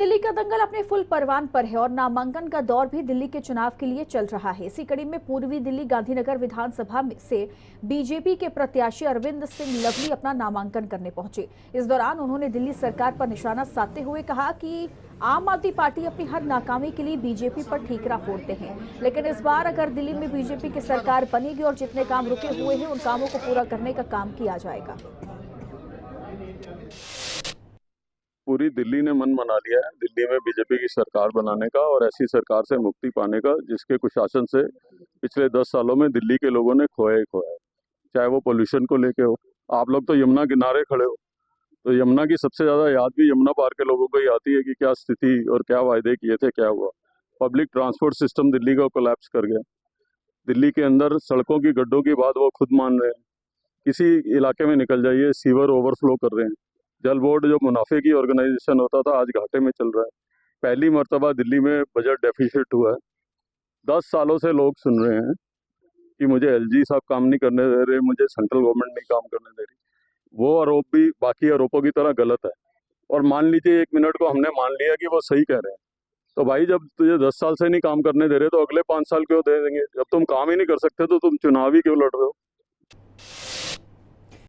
दिल्ली का दंगल अपने फुल परवान पर है और नामांकन का दौर भी दिल्ली के चुनाव के लिए चल रहा है। इसी कड़ी में पूर्वी दिल्ली गांधीनगर विधानसभा से बीजेपी के प्रत्याशी अरविंद सिंह लवली अपना नामांकन करने पहुंचे। इस दौरान उन्होंने दिल्ली सरकार पर निशाना साधते हुए कहा कि आम आदमी पार्टी अपनी हर नाकामी के लिए बीजेपी पर ठीकरा फोड़ते हैं, लेकिन इस बार अगर दिल्ली में बीजेपी की सरकार बनेगी और जितने काम रुके हुए हैं उन कामों को पूरा करने का काम किया जाएगा। पूरी दिल्ली ने मन बना लिया है दिल्ली में बीजेपी की सरकार बनाने का और ऐसी सरकार से मुक्ति पाने का जिसके कुशासन से पिछले 10 सालों में दिल्ली के लोगों ने खोया ही खोया है। चाहे वो पोल्यूशन को लेके हो, आप लोग तो यमुना किनारे खड़े हो, तो यमुना की सबसे ज्यादा याद भी यमुना पार के लोगों को ही आती है कि क्या स्थिति और क्या वायदे किए थे, क्या हुआ। पब्लिक ट्रांसपोर्ट सिस्टम दिल्ली का कोलैप्स कर गया। दिल्ली के अंदर सड़कों की गड्ढों की बात वो खुद मान रहे हैं। किसी इलाके में निकल जाइए, सीवर ओवरफ्लो कर रहे हैं। जल बोर्ड जो मुनाफे की ऑर्गेनाइजेशन होता था आज घाटे में चल रहा है। पहली मर्तबा दिल्ली में बजट डेफिसिट हुआ है। 10 सालों से लोग सुन रहे हैं कि मुझे एलजी साहब काम नहीं करने दे रहे, मुझे सेंट्रल गवर्नमेंट नहीं काम करने दे रही। वो आरोप भी बाकी आरोपों की तरह गलत है। और मान लीजिए 1 मिनट को हमने मान लिया कि वो सही कह रहे हैं, तो भाई जब तुझे 10 साल से नहीं काम करने दे रहे तो अगले 5 साल क्यों दे देंगे? जब तुम काम ही नहीं कर सकते तो तुम चुनाव ही क्यों लड़ रहे हो?